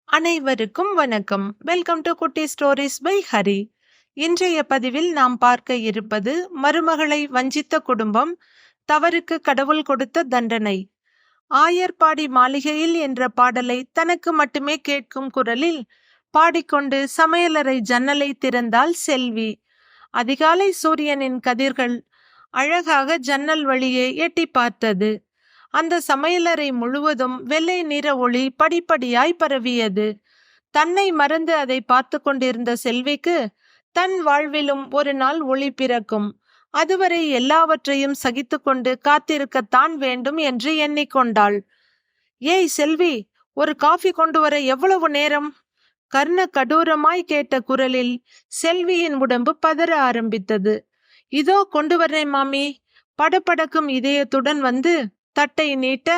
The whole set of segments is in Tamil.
அனைவருக்கும் வணக்கம். வெல்கம் டு குட்டி ஸ்டோரிஸ் பை ஹரி. இன்றைய பதிவில் நாம் பார்க்க இருப்பது மருமகளை வஞ்சித்த குடும்பம், தவறுக்கு கடவுள் கொடுத்த தண்டனை. ஆயர்பாடி மாளிகையில் என்ற பாடலை தனக்கு மட்டுமே கேட்கும் குரலில் பாடிக்கொண்டு சமையலறை ஜன்னலை திறந்தாள் செல்வி. அதிகாலை சூரியனின் கதிர்கள் அழகாக ஜன்னல் வழியே எட்டி பார்த்தது. அந்த சமையலறை முழுவதும் வெள்ளை நிற ஒளி படிப்படியாய் பரவியது. தன்னை மறந்து அதை பார்த்து கொண்டிருந்த செல்விக்கு தன் வாழ்விலும் ஒரு நாள் ஒளி பிறக்கும், அதுவரை எல்லாவற்றையும் சகித்து கொண்டு காத்திருக்கத்தான் வேண்டும் என்று எண்ணிக்கொண்டாள். ஏய் செல்வி, ஒரு காஃபி கொண்டு வர எவ்வளவு நேரம்? கர்ண கடூரமாய் கேட்ட குரலில் செல்வியின் உடம்பு பதற ஆரம்பித்தது. இதோ கொண்டு வர்றேன் மாமி. படபடக்கும் இதயத்துடன் வந்து தட்டை நீட்ட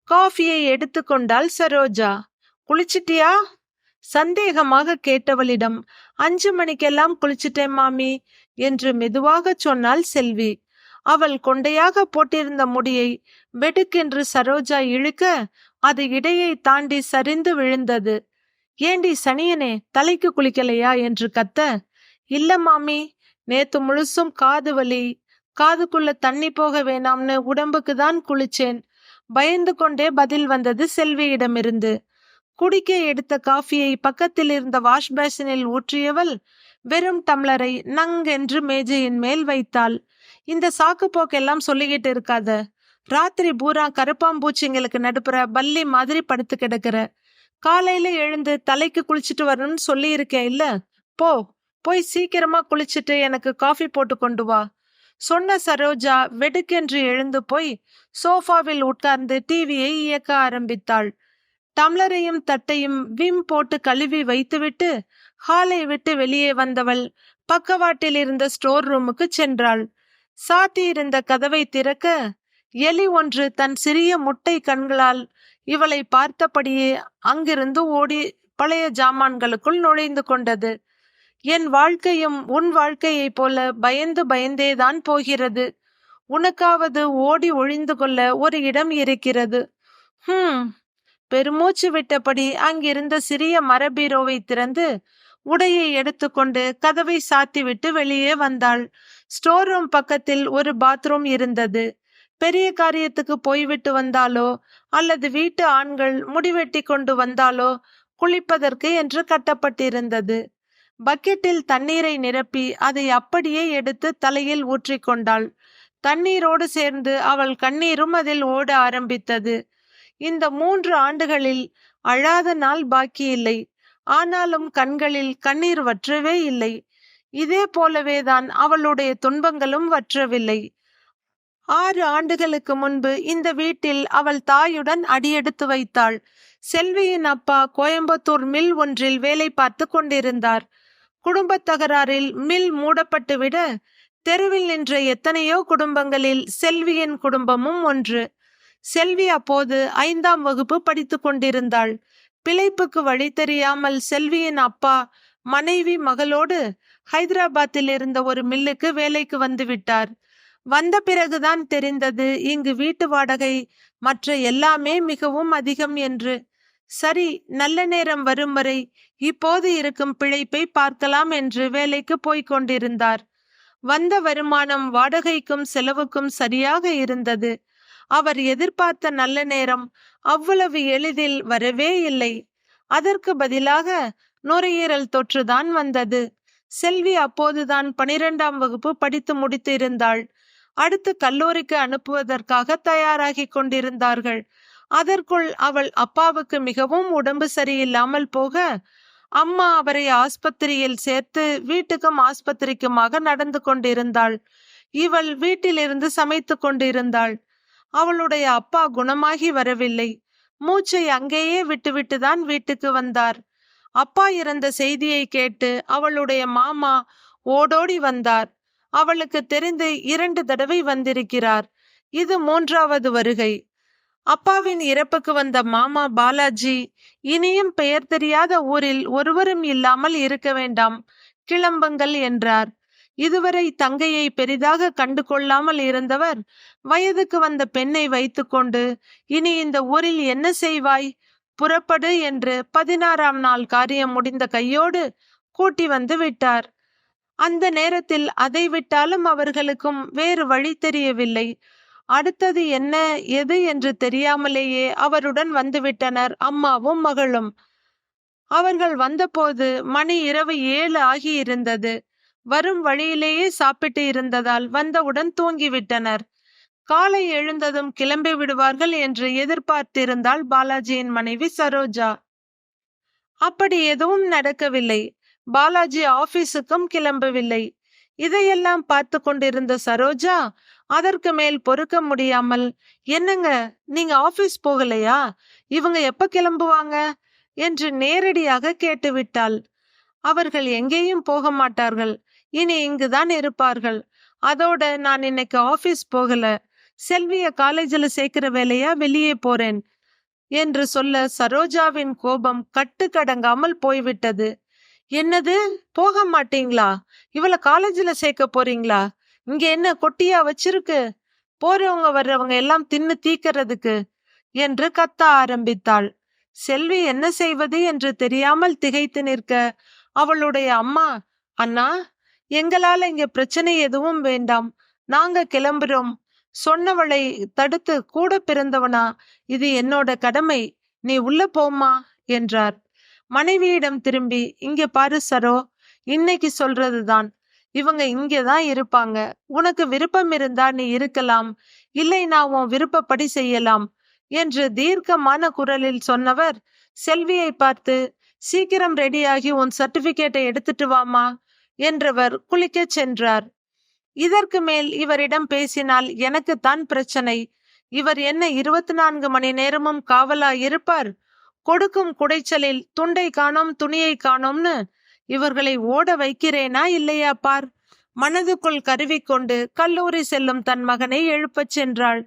காஃபியை எடுத்துக்கொண்டாள் சரோஜா. குளிச்சிட்டியா? சந்தேகமாக கேட்டவளிடம் 5 மணிக்கெல்லாம் குளிச்சிட்டேன் மாமி என்று மெதுவாக சொன்னாள் செல்வி. அவள் கொண்டையாக போட்டிருந்த முடியை வெடுக்கென்று சரோஜா இழுக்க அது இடையை தாண்டி சரிந்து விழுந்தது. ஏண்டி சனியனே, தலைக்கு குளிக்கலையா என்று கத்த, இல்ல மாமி, நேத்து முழுசும் காது வலி, காதுக்குள்ள தண்ணி போக வேணாம்னு உடம்புக்கு தான் குளிச்சேன். பயந்து கொண்டே பதில் வந்தது செல்வியிடமிருந்து. குடிக்க எடுத்த காஃபியை பக்கத்தில் இருந்த வாஷ் பேசினில் ஊற்றியவள் வெறும் டம்ளரை நங்கென்று மேஜையின் மேல் வைத்தாள். இந்த சாக்கு போக்கெல்லாம் சொல்லிக்கிட்டு இருக்காத. ராத்திரி பூரா கருப்பாம்பூச்சிங்களுக்கு நடுப்புற பல்லி மாதிரி படுத்து கிடக்குற. காலையில எழுந்து தலைக்கு குளிச்சுட்டு வரணும்னு சொல்லி இருக்கேன் இல்ல? போய் சீக்கிரமா குளிச்சுட்டு எனக்கு காஃபி போட்டு கொண்டு வா சொன்ன சரோஜா வெடுக்கென்று எழுந்து போய் சோஃபாவில் உட்கார்ந்து டிவியை இயக்க ஆரம்பித்தாள். டம்ளரையும் தட்டையும் விம் போட்டு கழுவி வைத்துவிட்டு ஹாலை விட்டு வெளியே வந்தவள் பக்கவாட்டில் இருந்த ஸ்டோர் ரூமுக்கு சென்றாள். சாத்தி இருந்த கதவை திறக்க எலி ஒன்று தன் சிறிய முட்டை கண்களால் இவளை பார்த்தபடியே அங்கிருந்து ஓடி பழைய ஜாமான்களுக்குள் நுழைந்து கொண்டது. என் வாழ்க்கையும் உன் வாழ்க்கையைப் போல பயந்து பயந்தேதான் போகிறது. உனக்காவது ஓடி ஒழிந்து கொள்ள ஒரு இடம் இருக்கிறது. பெருமூச்சு விட்டபடி அங்கிருந்த சிறிய மரபீரோவை திறந்து உடையை எடுத்துக்கொண்டு கதவை சாத்திவிட்டு வெளியே வந்தாள். ஸ்டோர் ரூம் பக்கத்தில் ஒரு பாத்ரூம் இருந்தது. பெரிய காரியத்துக்கு போய்விட்டு வந்தாலோ அல்லது வீட்டு ஆண்கள் முடிவெட்டி கொண்டு வந்தாலோ குளிப்பதற்கு என்று கட்டப்பட்டிருந்தது. பக்கெட்டில் தண்ணீரை நிரப்பி அதை அப்படியே எடுத்து தலையில் ஊற்றிக்கொண்டாள். தண்ணீரோடு சேர்ந்து அவள் கண்ணீரும் அதில் ஓட ஆரம்பித்தது. இந்த 3 ஆண்டுகளில் அழாத நாள் பாக்கி இல்லை. ஆனாலும் கண்களில் கண்ணீர் வற்றவே இல்லை. இதே போலவேதான் அவளுடைய துன்பங்களும் வற்றவில்லை. 6 ஆண்டுகளுக்கு முன்பு இந்த வீட்டில் அவள் தாயுடன் அடியெடுத்து வைத்தாள். செல்வியின் அப்பா கோயம்புத்தூர் மில் ஒன்றில் வேலை பார்த்து கொண்டிருந்தார். குடும்ப தகராறில் மில் மூடப்பட்டுவிட தெருவில் நின்ற எத்தனையோ குடும்பங்களில் செல்வியின் குடும்பமும் ஒன்று. செல்வி அப்போது 5ஆம் வகுப்பு படித்து கொண்டிருந்தாள். பிழைப்புக்கு வழி தெரியாமல் செல்வியின் அப்பா மனைவி மகளோடு ஹைதராபாத்தில் இருந்த ஒரு மில்லுக்கு வேலைக்கு வந்து விட்டார். வந்த பிறகுதான் தெரிந்தது இங்கு வீட்டு வாடகை மற்ற எல்லாமே மிகவும் அதிகம் என்று. சரி, நல்ல நேரம் வரும் வரை இப்போது இருக்கும் பிழைப்பை பார்க்கலாம் என்று வேலைக்கு போய்க் கொண்டிருந்தார். வந்த வருமானம் வாடகைக்கும் செலவுக்கும் சரியாக இருந்தது. அவர் எதிர்பார்த்த நல்ல நேரம் அவ்வளவு எளிதில் வரவே இல்லை. அதற்கு பதிலாக நுரையீரல் தொற்றுதான் வந்தது. செல்வி அப்போதுதான் 12ஆம் வகுப்பு படித்து முடித்து இருந்தாள். அடுத்து கல்லூரிக்கு அனுப்புவதற்காக தயாராகி கொண்டிருந்தார்கள். அதற்குள் அவள் அப்பாவுக்கு மிகவும் உடம்பு சரியில்லாமல் போக அம்மா அவரை ஆஸ்பத்திரியில் சேர்த்து வீட்டுக்கும் ஆஸ்பத்திரிக்குமாக நடந்து கொண்டிருந்தாள். இவள் வீட்டிலிருந்து சமைத்து கொண்டிருந்தாள். அவளுடைய அப்பா குணமாகி வரவில்லை. மூச்சை அங்கேயே விட்டுவிட்டுதான் வீட்டுக்கு வந்தார். அப்பா இறந்த செய்தியை கேட்டு அவளுடைய மாமா ஓடோடி வந்தார். அவளுக்கு தெரிந்து 2 தடவை வந்திருக்கிறார். இது 3வது வருகை. அப்பாவின் இறப்புக்கு வந்த மாமா பாலாஜி இனியும் பெயர் தெரியாத ஊரில் ஒருவரும் இல்லாமல் இருக்க வேண்டாம், கிளம்புங்கள் என்றார். இதுவரை தங்கையை பெரிதாக கண்டு கொள்ளாமல் இருந்தவர் வயதுக்கு வந்த பெண்ணை வைத்துக்கொண்டு இனி இந்த ஊரில் என்ன செய்வாய், புறப்படு என்று 16ஆம் நாள் காரியம் முடிந்த கையோடு கூட்டி வந்து விட்டார். அந்த நேரத்தில் அதை விட்டாலும் அவர்களுக்கும் வேறு வழி தெரியவில்லை. அடுத்தது என்ன எது என்று தெரியாமலேயே அவருடன் வந்துவிட்டனர் அம்மாவும் மகளும். அவர்கள் வந்தபோது மணி இரவு 7 ஆகியிருந்தது. வரும் வழியிலேயே சாப்பிட்டு இருந்ததால் வந்தவுடன் தூங்கிவிட்டனர். காலை எழுந்ததும் கிளம்பி விடுவார்கள் என்று எதிர்பார்த்திருந்தாள் பாலாஜியின் மனைவி சரோஜா. அப்படி எதுவும் நடக்கவில்லை. பாலாஜி ஆபீஸுக்கும் கிளம்பவில்லை. இதையெல்லாம் பார்த்து கொண்டிருந்த சரோஜா அதற்கு மேல் பொறுக்க முடியாமல், என்னங்க நீங்க ஆபீஸ் போகலையா? இவங்க எப்ப கிளம்புவாங்க என்று நேரடியாக கேட்டுவிட்டாள். அவர்கள் எங்கேயும் போக மாட்டார்கள், இனி இங்குதான் இருப்பார்கள். அதோட நான் இன்னைக்கு ஆபீஸ் போகல, செல்விய காலேஜில் சேர்க்கிற வேலையா வெளியே போறேன் என்று சொல்ல சரோஜாவின் கோபம் கட்டுக்கடங்காமல் போய்விட்டது. என்னது, போக மாட்டீங்களா? இவளை காலேஜில் சேர்க்க போறீங்களா? இங்க என்ன கொட்டியா வச்சிருக்கு? போறவங்க வர்றவங்க எல்லாம் தின்னு தீக்கிறதுக்கு என்று கத்த ஆரம்பித்தாள். செல்வி என்ன செய்வது என்று தெரியாமல் திகைத்து நிற்க அவளுடைய அம்மா, அண்ணா எங்களால இங்க பிரச்சனை எதுவும் வேண்டாம், நாங்க கிளம்புறோம். சொன்னவளை தடுத்து கூட பிறந்தவனா, இது என்னோட கடமை, நீ உள்ள போம்மா என்றார். மனைவியிடம் திரும்பி, இங்க பாரு சரோ, இன்னைக்கு சொல்றதுதான், இவங்க இங்கதான் இருப்பாங்க. உனக்கு விருப்பம் இருந்தா நீ இருக்கலாம், இல்லை நான் உன் விருப்பப்படி செய்யலாம் என்று தீர்க்கமான குரலில் சொன்னவர் செல்வியை பார்த்து, சீக்கிரம் ரெடியாகி உன் சர்டிபிகேட்டை எடுத்துட்டு வாமா என்றவர் குளிக்க சென்றார். இதற்கு மேல் இவரிடம் பேசினால் எனக்குத்தான் பிரச்சனை. இவர் என்ன 24 மணி நேரமும் காவலா இருப்பார்? கொடுக்கும் குடைச்சலில் துண்டை காணோம் துணியை காணோம்னு இவர்களை ஓட வைக்கிறேனா இல்லையா பார். மனதுக்குள் கருவிக்கொண்டு கல்லூரி செல்லும் தன் மகனை எழுப்பச் சென்றாள்.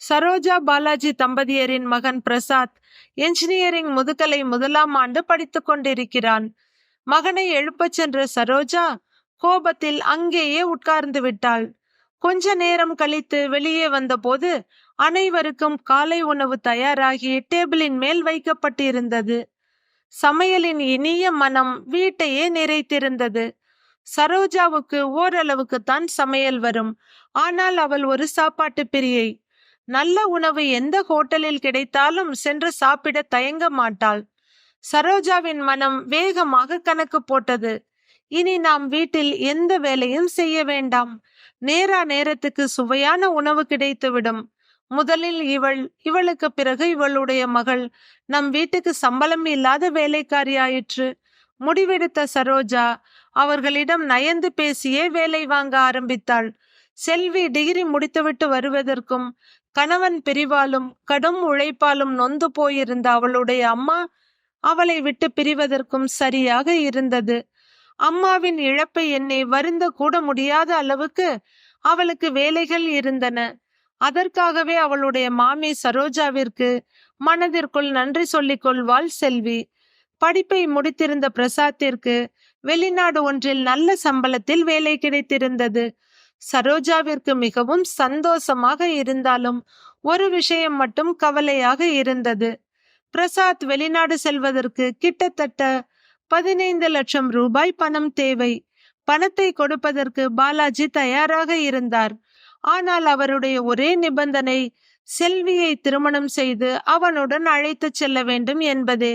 சரோஜா பாலாஜி தம்பதியரின் மகன் பிரசாத் என்ஜினியரிங் முதுகலை 1ஆம் ஆண்டு படித்து கொண்டிருக்கிறான். மகனை எழுப்பச் சென்ற சரோஜா கோபத்தில் அங்கேயே உட்கார்ந்து விட்டாள். கொஞ்ச நேரம் கழித்து வெளியே வந்தபோது அனைவருக்கும் காலை உணவு தயாராகி டேபிளின் மேல் வைக்கப்பட்டிருந்தது. சமையலின் இனிய மனம் வீட்டையே நிறைத்திருந்தது. சரோஜாவுக்கு ஓரளவுக்குத்தான் சமையல் வரும். ஆனால் அவள் ஒரு சாப்பாட்டு பிரியை. நல்ல உணவு எந்த ஹோட்டலில் கிடைத்தாலும் சென்று சாப்பிட தயங்க மாட்டாள். சரோஜாவின் மனம் வேகமாக கணக்கு போட்டது. இனி நாம் வீட்டில் எந்த வேலையும் செய்ய வேண்டாம், நேரா நேரத்துக்கு சுவையான உணவு கிடைத்துவிடும். முதலில் இவளுக்கு பிறகு இவளுடைய மகள் நம் வீட்டுக்கு சம்பளம் இல்லாத வேலைக்காரியாயிற்று. முடிவெடுத்த சரோஜா அவர்களிடம் நயந்து பேசியே வேலை வாங்க ஆரம்பித்தாள். செல்வி டிகிரி முடித்துவிட்டு வருவதற்கும் கணவன் பிரிவாலும் கடும் உழைப்பாலும் நொந்து போயிருந்த அவளுடைய அம்மா அவளை விட்டு பிரிவதற்கும் சரியாக இருந்தது. அம்மாவின் இழப்பை எண்ணி வருந்த கூட முடியாத அளவுக்கு அவளுக்கு வேலைகள் இருந்தன. அதற்காகவே அவளுடைய மாமி சரோஜாவிற்கு மனதிற்குள் நன்றி சொல்லிக் கொள்வாள் செல்வி. படிப்பை முடித்திருந்த பிரசாத்திற்கு வெளிநாடு ஒன்றில் நல்ல சம்பளத்தில் வேலை கிடைத்திருந்தது. சரோஜாவிற்கு மிகவும் சந்தோஷமாக இருந்தாலும் ஒரு விஷயம் மட்டும் கவலையாக இருந்தது. பிரசாத் வெளிநாடு செல்வதற்கு கிட்டத்தட்ட 15 லட்சம் ரூபாய் பணம் தேவை. பணத்தை கொடுப்பதற்கு பாலாஜி தயாராக இருந்தார். ஆனால் அவருடைய ஒரே நிபந்தனை செல்வியை திருமணம் செய்து அவனுடன் அழைத்து செல்ல வேண்டும் என்பதே.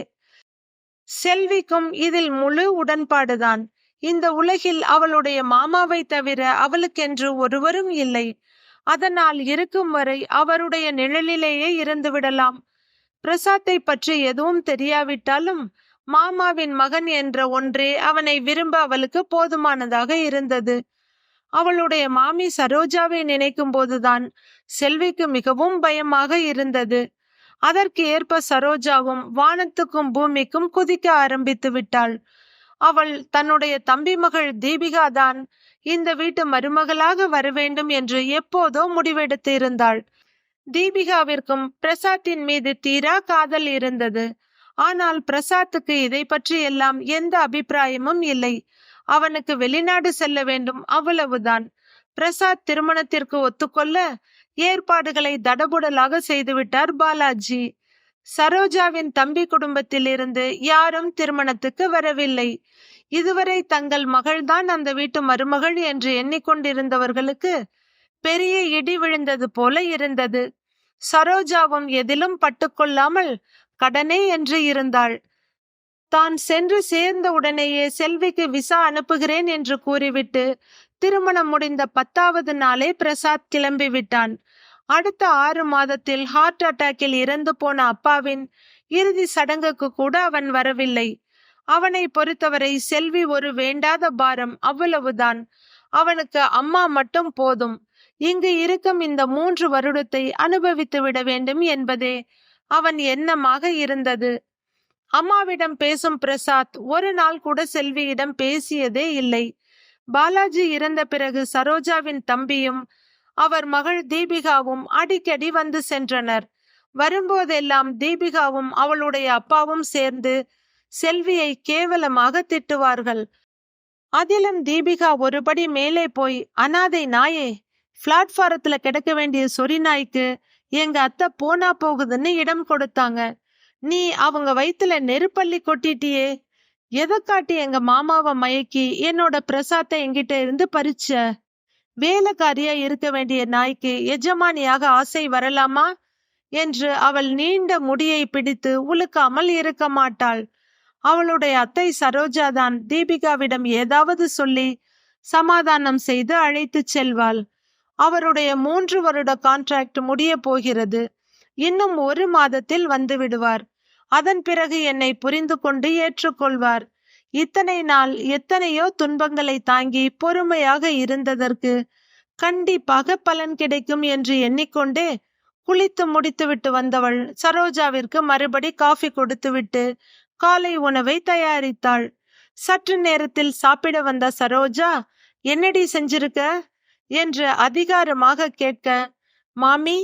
செல்விக்கும் இதில் முழு உடன்பாடுதான். இந்த உலகில் அவளுடைய மாமாவை தவிர அவளுக்கென்று ஒருவரும் இல்லை. அதனால் இருக்கும் வரை அவருடைய நிழலிலேயே இருந்து விடலாம். பிரசாத்தை பற்றி எதுவும் தெரியாவிட்டாலும் மாமாவின் மகன் என்ற ஒன்றே அவனை விரும்ப அவளுக்கு போதுமானதாக இருந்தது. அவளுடைய மாமி சரோஜாவை நினைக்கும் போதுதான் செல்விக்கு மிகவும் பயமாக இருந்தது. அதற்கு ஏற்ப சரோஜாவும் வானத்துக்கும் பூமிக்கும் குதிக்க ஆரம்பித்து விட்டாள். அவள் தன்னுடைய தம்பி மகள் தீபிகா தான் இந்த வீட்டு மருமகளாக வர வேண்டும் என்று எப்போதோ முடிவெடுத்து இருந்தாள். தீபிகாவிற்கும் பிரசாத்தின் மீது தீரா காதல் இருந்தது. ஆனால் பிரசாத்துக்கு இதை பற்றி எல்லாம் எந்த அபிப்பிராயமும் இல்லை. அவனுக்கு வெளிநாடு செல்ல வேண்டும், அவ்வளவுதான். பிரசாத் திருமணத்திற்கு ஒத்துக்கொள்ள ஏற்பாடுகளை தடபுடலாக செய்துவிட்டார் பாலாஜி. சரோஜாவின் தம்பி குடும்பத்தில் இருந்து யாரும் திருமணத்துக்கு வரவில்லை. இதுவரை தங்கள் மகள்தான் அந்த வீட்டு மருமகள் என்று எண்ணிக்கொண்டிருந்தவர்களுக்கு பெரிய இடி விழுந்தது போல இருந்தது. சரோஜாவும் எதிலும் பட்டுக்கொள்ளாமல் கடனே என்று இருந்தாள். தான் சென்று சேர்ந்த உடனேயே செல்விக்கு விசா அனுப்புகிறேன் என்று கூறிவிட்டு திருமணம் முடிந்த 10வது நாளே பிரசாத் கிளம்பி விட்டான். அடுத்த 6 மாதத்தில் ஹார்ட் அட்டாக்கில் இறந்து போன அப்பாவின் இறுதி சடங்குக்கு கூட அவன் வரவில்லை. அவனை பொறுத்தவரை செல்வி ஒரு வேண்டாத பாரம், அவ்வளவுதான். அவனுக்கு அம்மா மட்டும் போதும். இங்கு இருக்கும் இந்த 3 வருடத்தை அனுபவித்து விட வேண்டும் என்பதே அவன் எண்ணமாக இருந்தது. அம்மாவிடம் பேசும் பிரசாத் ஒரு நாள் கூட செல்வியிடம் பேசியதே இல்லை. பாலாஜி இறந்த பிறகு சரோஜாவின் தம்பியும் அவர் மகள் தீபிகாவும் அடிக்கடி வந்து சென்றனர். வரும்போதெல்லாம் தீபிகாவும் அவளுடைய அப்பாவும் சேர்ந்து செல்வியை கேவலமாக திட்டுவார்கள். அதிலும் தீபிகா ஒருபடி மேலே போய், அனாதை நாயே, பிளாட்பாரத்துல கிடக்க வேண்டிய சொறி நாய்க்கு எங்க அத்தை போனா போகுதுன்னு இடம் கொடுத்தாங்க. நீ அவங்க வயித்துல நெருப்பள்ளி கொட்டிட்டியே. எதை காட்டி எங்க மாமாவை மயக்கி என்னோட பிரசாத்தை என்கிட்ட இருந்து பறிச்ச? வேலைக்காரியா இருக்க வேண்டிய நாய்க்கு எஜமானியாக ஆசை வரலாமா என்று அவள் நீண்ட முடியை பிடித்து உலுக்காமல் இருக்க மாட்டாள். அவளுடைய அத்தை சரோஜாதான் தீபிகாவிடம் ஏதாவது சொல்லி சமாதானம் செய்து அழைத்து செல்வாள். அவருடைய 3 வருட கான்ட்ராக்ட் முடிய போகிறது. இன்னும் 1 மாதத்தில் வந்து விடுவார். அதன் பிறகு என்னை புரிந்து கொண்டு ஏற்றுக்கொள்வார். இத்தனை நாள் எத்தனையோ துன்பங்களை தாங்கி பொறுமையாக இருந்ததற்கு கண்டிப்பாக பலன் கிடைக்கும் என்று எண்ணிக்கொண்டே குளித்து முடித்துவிட்டு வந்தவள் சரோஜாவிற்கு மறுபடி காஃபி கொடுத்துவிட்டு காலை உணவை தயாரித்தாள். சற்று நேரத்தில் சாப்பிட வந்த சரோஜா, என்னடி செஞ்சிருக்க என்று அதிகாரமாக கேட்க, மாமி,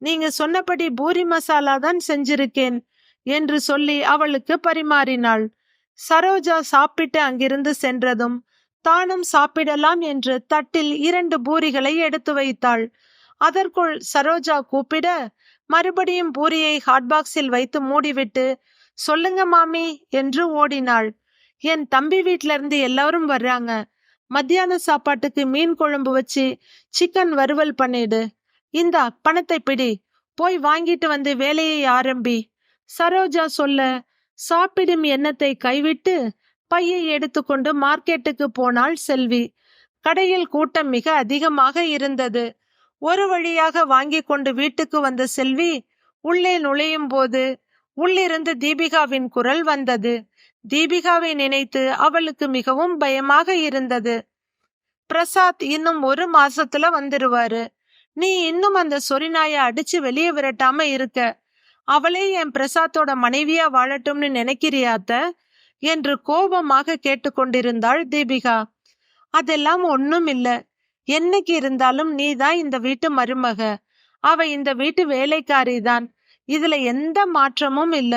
நீங்க சொன்னபடி பூரி மசாலா தான் செஞ்சிருக்கேன் என்று சொல்லி அவளுக்கு பரிமாறினாள். சரோஜா சாப்பிட்டு அங்கிருந்து சென்றதும் தானும் சாப்பிடலாம் என்று தட்டில் 2 பூரிகளை எடுத்து வைத்தாள். அதற்குள் சரோஜா கூப்பிட மறுபடியும் பூரியை ஹாட்பாக்ஸில் வைத்து மூடிவிட்டு, சொல்லுங்க மாமி என்று ஓடினாள். என் தம்பி வீட்ல இருந்து எல்லாரும் வர்றாங்க. மத்தியான சாப்பாட்டுக்கு மீன் குழம்பு வச்சு சிக்கன் வறுவல் பண்ணிடு. இந்த பணத்தை பிடி, போய் வாங்கிட்டு வந்து வேலையை ஆரம்பி. சரோஜா சொல்ல சாப்பிடும் எண்ணத்தை கைவிட்டு பையை எடுத்துக்கொண்டு மார்க்கெட்டுக்கு போனாள் செல்வி. கடையில் கூட்டம் மிக அதிகமாக இருந்தது. ஒரு வழியாக வாங்கி கொண்டு வீட்டுக்கு வந்த செல்வி உள்ளே நுழையும் போது உள்ளிருந்து தீபிகாவின் குரல் வந்தது. தீபிகாவை நினைத்து அவளுக்கு மிகவும் பயமாக இருந்தது. பிரசாத் இன்னும் 1 மாசத்துல வந்துருவாரு. நீ இன்னும் அந்த சொரிநாயை அடிச்சு வெளியே விரட்டாம இருக்க. அவளே என் பிரசாத்தோட மனைவியா வாழட்டும்னு நினைக்கிறியாத்த என்று கோபமாக கேட்டுக்கொண்டிருந்தாள் தீபிகா. அதெல்லாம் ஒண்ணும் இல்ல. என்னைக்கு இருந்தாலும் நீதான் இந்த வீட்டு மருமக. அவ இந்த வீட்டு வேலைக்காரிதான். இதுல எந்த மாற்றமும் இல்ல.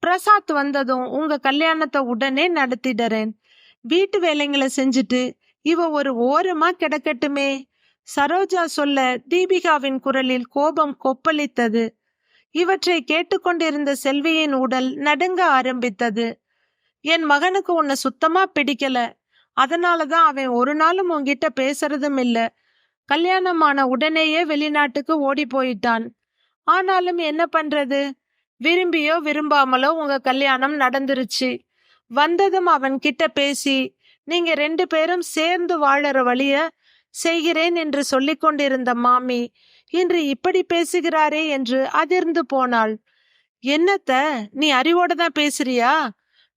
பிரசாத் வந்ததும் உங்க கல்யாணத்தை உடனே நடத்திடுறேன். வீட்டு வேலைங்களை செஞ்சுட்டு இவ ஒரு ஓரமா கிடக்கட்டுமே. சரோஜா சொல்ல தீபிகாவின் குரலில் கோபம் கொப்பளித்தது. இவற்றை கேட்டுக்கொண்டிருந்த செல்வியின் உடல் நடுங்க ஆரம்பித்தது. என் மகனுக்கு உன்னை சுத்தமா பிடிக்கல. அதனாலதான் அவன் ஒரு நாளும் உன்கிட்ட பேசுறதும் இல்ல. கல்யாணமான உடனேயே வெளிநாட்டுக்கு ஓடி போயிட்டான். ஆனாலும் என்ன பண்றது? விரும்பியோ விரும்பாமலோ உங்க கல்யாணம் நடந்துருச்சு. வந்ததும் அவன் கிட்ட பேசி நீங்க 2 பேரும் சேர்ந்து வாழற வழிய செய்கிறேன் என்று சொல்லிக் கொண்டிருந்த மாமி இன்று இப்படி பேசுகிறாரே என்று அதிர்ந்து போனாள். என்னத்த, நீ அறிவோட தான் பேசுறியா?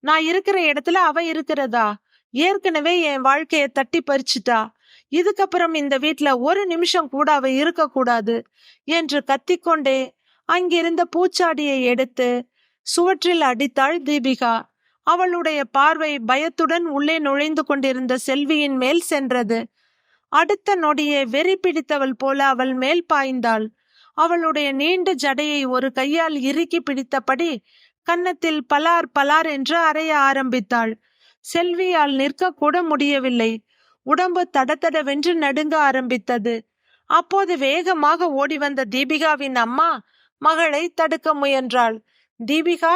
நான் இருக்கிற இடத்துல அவ இருக்கிறதா? ஏற்கனவே என் வாழ்க்கைய தட்டி பறிச்சுட்டா. இதுக்கப்புறம் இந்த வீட்டுல 1 நிமிஷம் கூட அவ இருக்க கூடாது என்று கத்திக்கொண்டே அங்கிருந்த பூச்சாடியை எடுத்து சுவற்றில் அடித்தாள் தீபிகா. அவளுடைய பார்வை பயத்துடன் உள்ளே நுழைந்து கொண்டிருந்த செல்வியின் மேல் சென்றது. அடுத்த நொடியே வெறி பிடித்தவள் போல அவள் மேல் பாய்ந்தாள். அவளுடைய நீண்ட ஜடையை ஒரு கையால் இறுக்கி பிடித்தபடி கன்னத்தில் பலார் பலார் என்று அறைய ஆரம்பித்தாள். செல்வியால் நிற்க கூட முடியவில்லை. உடம்பு தடதடவென்று நடுங்க ஆரம்பித்தது. அப்போது வேகமாக ஓடி வந்த தீபிகாவின் அம்மா மகளை தடுக்க முயன்றாள். தீபிகா,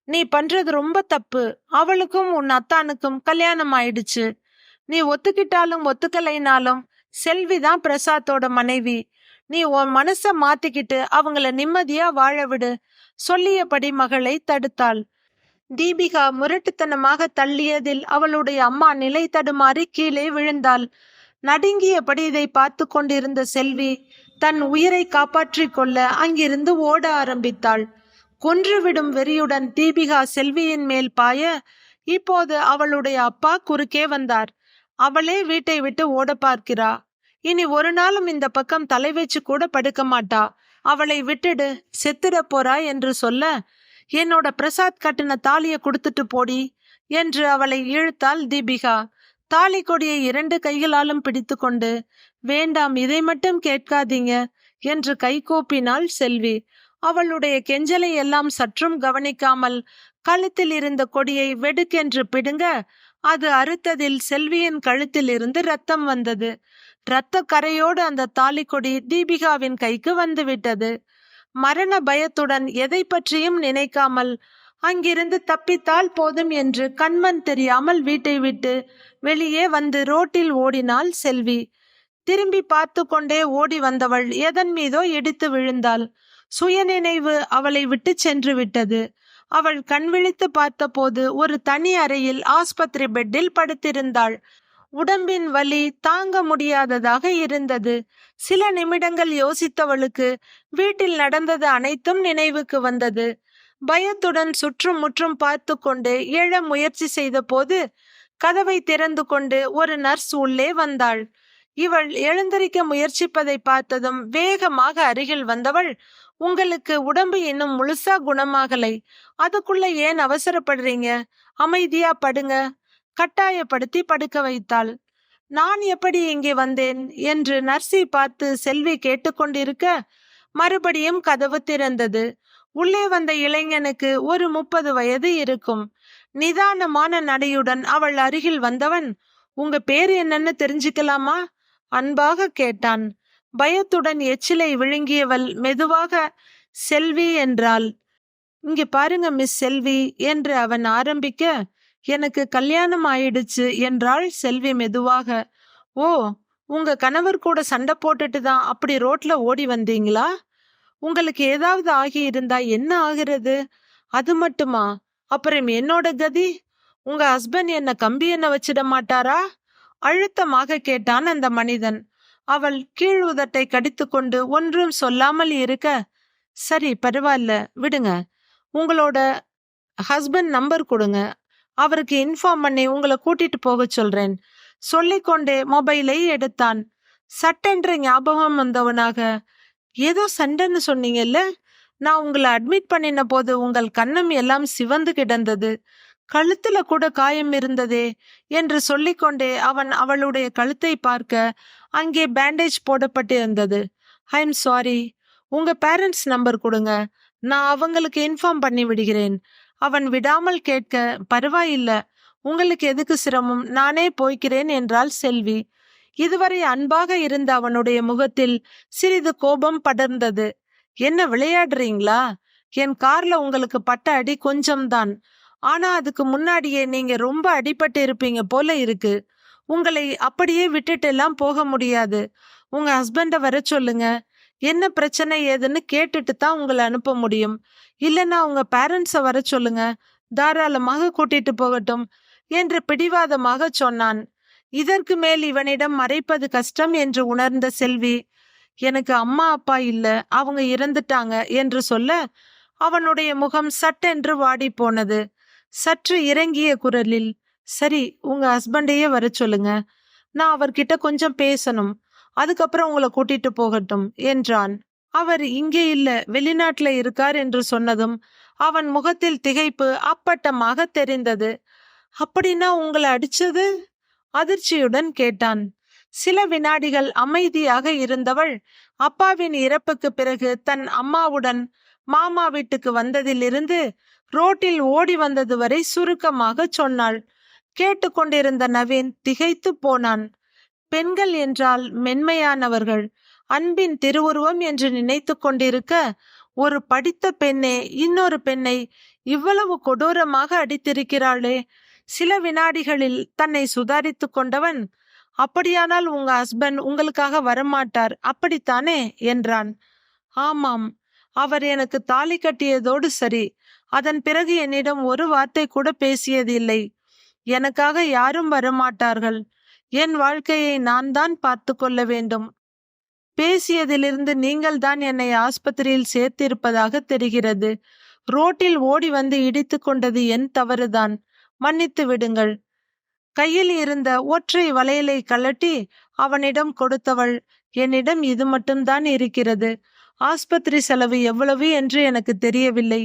நீ பண்றது ரொம்ப தப்பு. அவளுக்கும் உன் அத்தானுக்கும் கல்யாணம் ஆயிடுச்சு. நீ ஒத்துக்கிட்டாலும் ஒத்துக்கலைனாலும் செல்விதான் பிரசாத்தோட மனைவி. நீ உன் மனச மாத்திக்கிட்டு அவங்கள நிம்மதியா வாழ விடு. சொல்லியபடி மகளை தடுத்தாள். தீபிகா முரட்டுத்தனமாக தள்ளியதில் அவளுடைய அம்மா நிலை தடுமாறி கீழே விழுந்தாள். நடுங்கியபடி இதை பார்த்து கொண்டிருந்த செல்வி தன் உயிரை காப்பாற்றிக் கொள்ள அங்கிருந்து ஓட ஆரம்பித்தாள். கொன்றுவிடும் வெறியுடன் தீபிகா செல்வியின் மேல் பாய, இப்போது அவளுடைய அப்பா குறுக்கே வந்தார். அவளே வீட்டை விட்டு ஓட பார்க்கிறா. இனி ஒரு நாளும் இந்த பக்கம் தலை வச்சு கூட படுக்க மாட்டா. அவளை விட்டுடு, செத்துட போறா என்று சொல்ல, என்னோட பிரசாத் கட்டின தாலியை கொடுத்துட்டு போடி என்று அவளை இழுத்தாள் தீபிகா. தாலி கொடியை 2 கைகளாலும் பிடித்து கொண்டு, வேண்டாம், இதை மட்டும் கேட்காதீங்க என்று கைகூப்பினாள் செல்வி. அவளுடைய கெஞ்சலை எல்லாம் சற்றும் கவனிக்காமல் கழுத்தில் இருந்த கொடியை வெடுக்கென்று பிடுங்க, அது அறுத்ததில் செல்வியின் கழுத்தில் இருந்து ரத்தம் வந்தது. இரத்த கரையோடு அந்த தாலி கொடி தீபிகாவின் கைக்கு வந்துவிட்டது. மரண பயத்துடன் எதை பற்றியும் நினைக்காமல் அங்கிருந்து தப்பித்தால் போதும் என்று கண்மண் தெரியாமல் வீட்டை விட்டு வெளியே வந்து ரோட்டில் ஓடினாள் செல்வி. திரும்பி பார்த்து கொண்டே ஓடி வந்தவள் எதன் மீதோ இடித்து விழுந்தாள். சுயநினைவு அவளை விட்டு சென்று விட்டது. அவள் கண் விழித்து பார்த்தபோது ஒரு தனி அறையில் ஆஸ்பத்திரி பெட்டில் படுத்திருந்தாள். உடம்பின் வலி தாங்க முடியாததாக இருந்தது. சில நிமிடங்கள் யோசித்தவளுக்கு வீட்டில் நடந்தது அனைத்தும் நினைவுக்கு வந்தது. பயத்துடன் சுற்றும் முற்றும் பார்த்து கொண்டு எழ முயற்சி செய்த போது கதவை திறந்து கொண்டு ஒரு நர்ஸ் உள்ளே வந்தாள். இவள் எழுந்திருக்க முயற்சிப்பதை பார்த்ததும் வேகமாக அருகில் வந்தவள், உங்களுக்கு உடம்பு இன்னும் முழுசா குணமாகலை, அதுக்குள்ள ஏன் அவசரப்படுறீங்க, அமைதியா படுங்க, கட்டாயப்படுத்தி படுக்க வைத்தாள். நான் எப்படி இங்கே வந்தேன் என்று நர்ஸை பார்த்து செல்வி கேட்டுக்கொண்டிருக்க மறுபடியும் கதவு திறந்தது. உள்ளே வந்த இளைஞனுக்கு ஒரு 30 வயது இருக்கும். நிதானமான நடையுடன் அவள் அருகில் வந்தவன், உங்க பேர் என்னன்னு தெரிஞ்சுக்கலாமா அன்பாக கேட்டான். பயத்துடன் எச்சிலை விழுங்கியவள் மெதுவாக செல்வி என்றாள். இங்கே பாருங்க மிஸ் செல்வி என்று அவன் ஆரம்பிக்க, எனக்கு கல்யாணம் ஆயிடுச்சு என்றாள் செல்வி மெதுவாக. ஓ, உங்க கணவர் கூட சண்டை போட்டுட்டு தான் அப்படி ரோட்ல ஓடி வந்தீங்களா? உங்களுக்கு ஏதாவது ஆகி இருந்தா என்ன ஆகிறது? அது மட்டுமா? அப்புறம் என்னோட கதி? உங்க ஹஸ்பண்ட் என்ன கம்பி என்ன வச்சிட மாட்டாரா? அழுத்தமாக கேட்டான் அந்த மனிதன். அவள் கீழ் உதட்டை கடித்து கொண்டு ஒன்றும் சொல்லாமல் இருக்க, சரி பரவாயில்ல விடுங்க, உங்களோட ஹஸ்பண்ட் நம்பர் கொடுங்க, அவருக்கு இன்ஃபார்ம் பண்ணி உங்களை கூட்டிட்டு போக சொல்றேன் சொல்லிக்கொண்டே மொபைலை எடுத்தான். சட்டென்று ஞாபகம் வந்தவனாக, ஏதோ சண்டைன்னு சொன்னீங்கல்ல, நான் உங்களை அட்மிட் பண்ணின போது உங்கள் கன்னம் எல்லாம் சிவந்து கிடந்தது, கழுத்துல கூட காயம் இருந்ததே என்று சொல்லிக்கொண்டே அவன் அவளுடைய கழுத்தை பார்க்க அங்கே பேண்டேஜ் போடப்பட்டிருந்தது. ஐ எம் சாரி, உங்க பேரண்ட்ஸ் நம்பர் கொடுங்க, நான் அவங்களுக்கு இன்ஃபார்ம் பண்ணி விடுகிறேன். அவன் விடாமல் கேட்க, பரவாயில்ல, உங்களுக்கு எதுக்கு சிரமம், நானே போய்க்கிறேன் என்றாள் செல்வி. இதுவரை அன்பாக இருந்த அவனுடைய முகத்தில் சிறிது கோபம் படர்ந்தது. என்ன விளையாடுறீங்களா? என் கார்ல உங்களுக்கு பட்ட அடி கொஞ்சம்தான், ஆனா அதுக்கு முன்னாடியே நீங்க ரொம்ப அடிபட்டு இருப்பீங்க போல இருக்கு. உங்களை அப்படியே விட்டுட்டு எல்லாம் போக முடியாது. உங்க ஹஸ்பண்ட வர சொல்லுங்க, என்ன பிரச்சனை ஏதுன்னு கேட்டுட்டு தான் உங்களை அனுப்ப முடியும். இல்லைன்னா உங்க பேரண்ட்ஸை வர சொல்லுங்க, தாராளமாக கூட்டிட்டு போகட்டும் என்று பிடிவாதமாக சொன்னான். இதற்கு மேல் இவனிடம் மறைப்பது கஷ்டம் என்று உணர்ந்த செல்வி, எனக்கு அம்மா அப்பா இல்ல, அவங்க இறந்துட்டாங்க என்று சொல்ல அவனுடைய முகம் சட்டென்று வாடி போனது. சற்று இறங்கிய குரலில், சரி உங்க ஹஸ்பண்டையே வர சொல்லுங்க, நான் அவர்கிட்ட கொஞ்சம் பேசணும், அதுக்கப்புறம் உங்களை கூட்டிட்டு போகட்டும் என்றான். அவர் இங்கே இல்ல, வெளிநாட்டுல இருக்கார் என்று சொன்னதும் அவன் முகத்தில் திகைப்பு அப்பட்டமாக தெரிந்தது. அப்படின்னா உங்களை அடிச்சது? அதிர்ச்சியுடன் கேட்டான். சில வினாடிகள் அமைதியாக இருந்தவள் அப்பாவின் இறப்புக்கு பிறகு தன் அம்மாவுடன் மாமா வீட்டுக்கு வந்ததிலிருந்து ரோட்டில் ஓடி வந்தது வரை சுருக்கமாக சொன்னாள். கேட்டுக்கொண்டிருந்த நவீன் திகைத்து போனான். பெண்கள் என்றால் மென்மையானவர்கள், அன்பின் திருவுருவம் என்று நினைத்து கொண்டிருக்க ஒரு படித்த பெண்ணே இன்னொரு பெண்ணை இவ்வளவு கொடூரமாக அடித்திருக்கிறாளே. சில வினாடிகளில் தன்னை சுதாரித்து கொண்டவன், அப்படியானால் உங்க ஹஸ்பண்ட் உங்களுக்காக வரமாட்டார், அப்படித்தானே என்றான். ஆமாம், அவர் எனக்கு தாலி கட்டியதோடு சரி, அதன் பிறகு என்னிடம் ஒரு வார்த்தை கூட பேசியதில்லை. எனக்காக யாரும் வரமாட்டார்கள். என் வாழ்க்கையை நான் தான் பார்த்து கொள்ள வேண்டும். பேசியதிலிருந்து நீங்கள் தான் என்னை ஆஸ்பத்திரியில் சேர்த்திருப்பதாக தெரிகிறது. ரோட்டில் ஓடி வந்து இடித்து கொண்டது என் தவறுதான். மன்னித்து விடுங்கள். கையில் இருந்த ஒற்றை வளையலை கழட்டி அவனிடம் கொடுத்தவள், என்னிடம் இது மட்டும்தான் இருக்கிறது. ஆஸ்பத்திரி செலவு எவ்வளவு என்று எனக்கு தெரியவில்லை.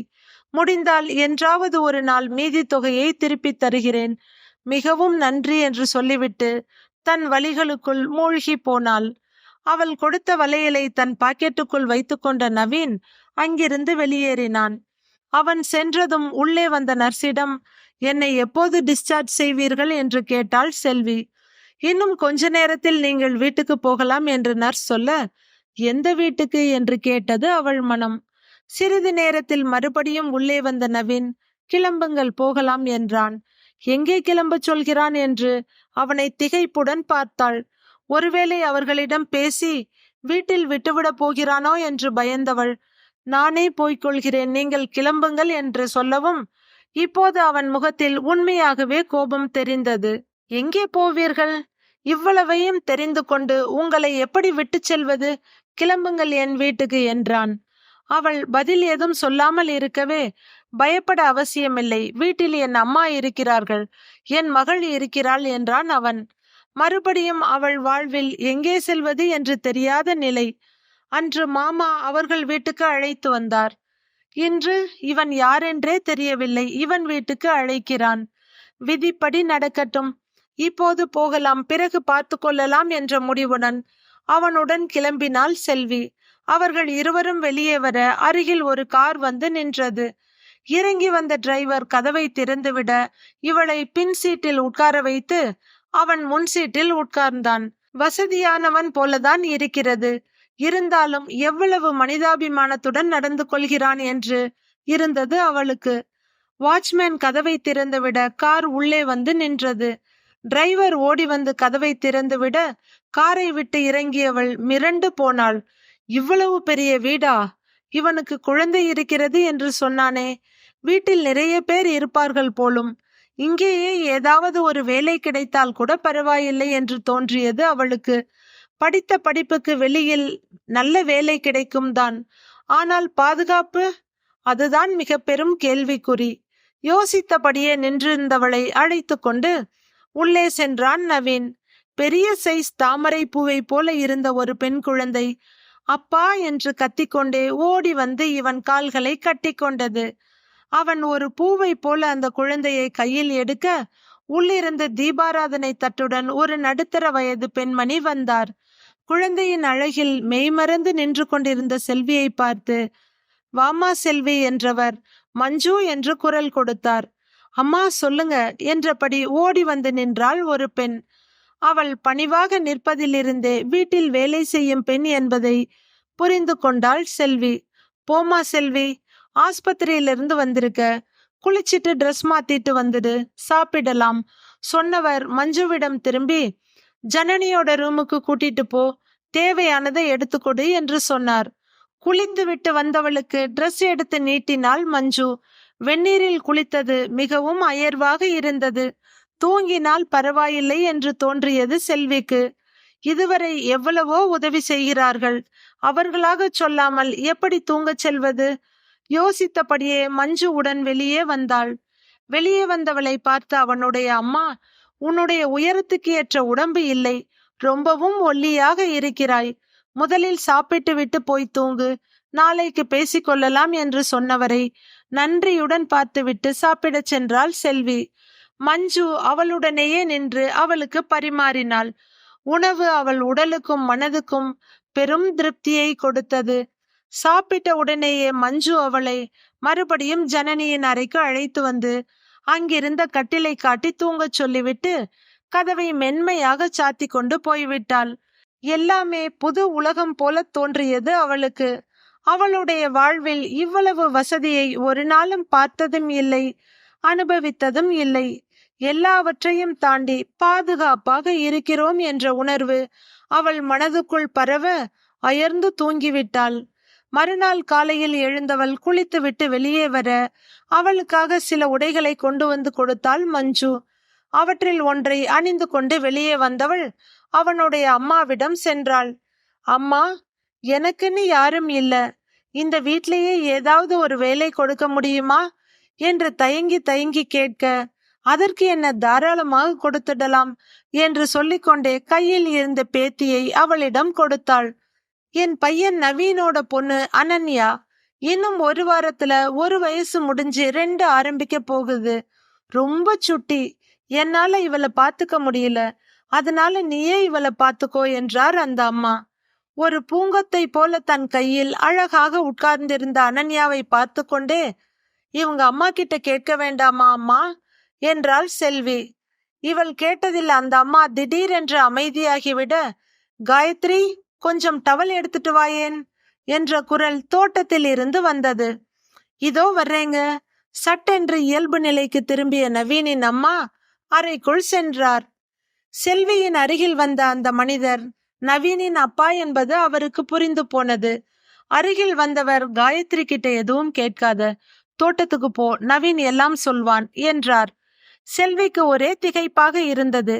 முடிந்தால் என்றாவது ஒரு நாள் மீதி தொகையை திருப்பித் தருகிறேன். மிகவும் நன்றி என்று சொல்லிவிட்டு தன் வழிகளுக்குள் மூழ்கி போனாள். அவள் கொடுத்த வளையலை தன் பாக்கெட்டுக்குள் வைத்துக்கொண்ட நவீன் அங்கிருந்து வெளியேறினான். அவன் சென்றதும் உள்ளே வந்த நர்ஸிடம், என்னை எப்போது டிஸ்சார்ஜ் செய்வீர்கள் என்று கேட்டாள் செல்வி. இன்னும் கொஞ்ச நேரத்தில் நீங்கள் வீட்டுக்கு போகலாம் என்று நர்ஸ் சொல்ல, எந்த வீட்டுக்கு என்று கேட்டது அவள் மனம். சிறிது நேரத்தில் மறுபடியும் உள்ளே வந்த நவீன், கிளம்புங்கள் போகலாம் என்றான். எங்கே கிளம்பச் சொல்கிறான் என்று அவனை திகைப்புடன் பார்த்தாள். ஒருவேளை அவர்களிடம் பேசி வீட்டில் விட்டுவிடப் போகிறானோ என்று பயந்தவள், நானே போய்க்கொள்கிறேன், நீங்கள் கிளம்புங்கள் என்று சொல்லவும் இப்போது அவன் முகத்தில் உண்மையாகவே கோபம் தெரிந்தது. எங்கே போவீர்கள்? இவ்வளவையும் தெரிந்து கொண்டு உங்களை எப்படி விட்டுச் செல்வது? கிளம்புங்கள் என் வீட்டுக்கு என்றான். அவள் பதில் ஏதும் சொல்லாமல் இருக்கவே, பயப்பட அவசியமில்லை, வீட்டில் என் அம்மா இருக்கிறார்கள், என் மகள் இருக்கிறாள் என்றான் அவன். மறுபடியும் அவள் வாழ்வில் எங்கே செல்வது என்று தெரியாத நிலை. அன்று மாமா அவர்கள் வீட்டுக்கு அழைத்து வந்தார். இன்று இவன் யாரென்றே தெரியவில்லை, இவன் வீட்டுக்கு அழைக்கிறான். விதிப்படி நடக்கட்டும், இப்போது போகலாம், பிறகு பார்த்து கொள்ளலாம் என்ற முடிவுடன் அவனுடன் கிளம்பினாள் செல்வி. அவர்கள் இருவரும் வெளியே வர அருகில் ஒரு கார் வந்து நின்றது. இறங்கி வந்த டிரைவர் கதவை திறந்துவிட இவளை பின் சீட்டில் உட்கார வைத்து அவன் முன் சீட்டில் உட்கார்ந்தான். வசதியானவன் போலதான் இருக்கிறது, இருந்தாலும் எவ்வளவு மனிதாபிமானத்துடன் நடந்து கொள்கிறான் என்று இருந்தது அவளுக்கு. வாட்ச்மேன் கதவை திறந்துவிட கார் உள்ளே வந்து நின்றது. டிரைவர் ஓடி வந்து கதவை திறந்துவிட காரை விட்டு இறங்கியவள் மிரண்டு போனாள். இவ்வளவு பெரிய வீடா? இவனுக்கு குழந்தை இருக்கிறது என்று சொன்னானே, வீட்டில் நிறைய பேர் இருப்பார்கள் போலும். இங்கேயே ஏதாவது ஒரு வேலை கிடைத்தால் கூட பரவாயில்லை என்று தோன்றியது அவளுக்கு. படித்த படிப்புக்கு வெளியில் நல்ல வேலை கிடைக்கும் தான், ஆனால் பாதுகாப்பு, அதுதான் மிக பெரும் கேள்விக்குறி. யோசித்தபடியே நின்றிருந்தவளை அழைத்து கொண்டு உள்ளே சென்றான் நவீன். பெரிய சைஸ் தாமரை பூவை போல இருந்த ஒரு பெண் குழந்தை அப்பா என்று கத்திக்கொண்டே ஓடி வந்து இவன் கால்களை கட்டி கொண்டது. அவன் ஒரு பூவை போல அந்த குழந்தையை கையில் எடுக்க உள்ளிருந்து தீபாராதனை தட்டுடன் ஒரு நடுத்தர வயது பெண்மணி வந்தார். குழந்தையின் அழகில் மெய்மறந்து நின்று கொண்டிருந்த செல்வியை பார்த்து, வாமா செல்வி என்றவர் மஞ்சு என்று குரல் கொடுத்தார். அம்மா சொல்லுங்க என்றபடி ஓடி வந்து நின்றாள் ஒரு பெண். அவள் பணிவாக நிற்பதிலிருந்தே வீட்டில் வேலை செய்யும் பெண் என்பதை புரிந்து கொண்டாள் செல்வி. போமா செல்வி, ஆஸ்பத்திரியிலிருந்து வந்திருக்க, குளிச்சிட்டு ட்ரெஸ் மாத்திட்டு வந்துடு, சாப்பிடலாம் சொன்னவர் மஞ்சுவிடம் திரும்பி, ஜனனியோட ரூமுக்கு கூட்டிட்டு போ, தேவையானதை எடுத்துக்கொடு என்று சொன்னார். குளித்து விட்டு வந்தவளுக்கு ட்ரெஸ் எடுத்து நீட்டினாள் மஞ்சு. வெந்நீரில் குளித்தது மிகவும் அயர்வாக இருந்தது. தூங்கினால் பரவாயில்லை என்று தோன்றியது செல்விக்கு. இதுவரை எவ்வளவோ உதவி செய்கிறார்கள், அவர்களாக சொல்லாமல் எப்படி தூங்கச் செல்வது? யோசித்தபடியே மஞ்சு உடன் வெளியே வந்தாள். வெளியே வந்தவளை பார்த்து அவனுடைய அம்மா, உன்னுடைய உயரத்துக்கு ஏற்ற உடம்பு இல்லை, ரொம்பவும் ஒல்லியாக இருக்கிறாய், முதலில் சாப்பிட்டு விட்டு போய் தூங்கு, நாளைக்கு பேசிக்கொள்ளலாம் என்று சொன்னவரை நன்றியுடன் பார்த்துவிட்டு சாப்பிடச் சென்றாள் செல்வி. மஞ்சு அவளுடனேயே நின்று அவளுக்கு பரிமாறினாள். உணவு அவள் உடலுக்கும் மனதுக்கும் பெரும் திருப்தியை கொடுத்தது. சாப்பிட்ட உடனேயே மஞ்சு அவளை மறுபடியும் ஜனனியின் அறைக்கு அழைத்து வந்து அங்கிருந்த கட்டிலை காட்டி தூங்கச் சொல்லிவிட்டு கதவை மென்மையாக சாத்தி கொண்டு போய்விட்டாள். எல்லாமே புது உலகம் போல தோன்றியது அவளுக்கு. அவளுடைய வாழ்வில் இவ்வளவு வசதியை ஒரு நாளும் பார்த்ததும் இல்லை, அனுபவித்ததும் இல்லை. எல்லாவற்றையும் தாண்டி பாதுகாப்பாக இருக்கிறோம் என்ற உணர்வு அவள் மனதுக்குள் பரவ அயர்ந்து தூங்கிவிட்டாள். மறுநாள் காலையில் எழுந்தவள் குளித்துவிட்டு வெளியே வர அவளுக்காக சில உடைகளை கொண்டு வந்து கொடுத்தாள் மஞ்சு. அவற்றில் ஒன்றை அணிந்து கொண்டு வெளியே வந்தவள் அவனுடைய அம்மாவிடம் சென்றாள். அம்மா, எனக்குன்னு யாரும் இல்ல, இந்த வீட்டிலேயே ஏதாவது ஒரு வேலை கொடுக்க முடியுமா என்று தயங்கி தயங்கி கேட்க, அதற்கு என்ன தாராளமாக கொடுத்துடலாம் என்று சொல்லிக்கொண்டே கையில் இருந்த பேத்தியை அவளிடம் கொடுத்தாள். என் பையன் நவீனோட பொண்ணு அனன்யா இன்னும் ஒரு வாரத்துல 1 வயசு முடிஞ்சு 2 ஆரம்பிக்க போகுது. ரொம்ப சுட்டி, என்னால இவளை பாத்துக்க முடியல, அதனால நீயே இவளை பாத்துக்கோ என்றார் அந்த அம்மா. ஒரு பூங்கத்தை போல தன் கையில் அழகாக உட்கார்ந்திருந்த அனன்யாவை பார்த்து கொண்டே, இவங்க அம்மா கிட்ட கேட்க வேண்டாமா அம்மா என்றாள் செல்வி. இவள் கேட்டதில் அந்த அம்மா திடீரென்று அமைதியாகிவிட, காயத்ரி, கொஞ்சம் டவல் எடுத்துட்டு வாயேன் என்ற குரல் தோட்டத்தில் இருந்து வந்தது. இதோ வர்றேங்க. சட்டென்று இயல்பு நிலைக்கு திரும்பிய நவீனின் அம்மா அறைக்குள் சென்றார். செல்வியின் அருகில் வந்த அந்த மனிதர் நவீனின் அப்பா என்பது அவருக்கு புரிந்து போனது. அருகில் வந்தவர், காயத்ரி கிட்ட எதுவும் கேட்காத, தோட்டத்துக்கு போ, நவீன் எல்லாம் சொல்வான் என்றார். செல்விக்கு ஒரே திகைப்பாக இருந்தது.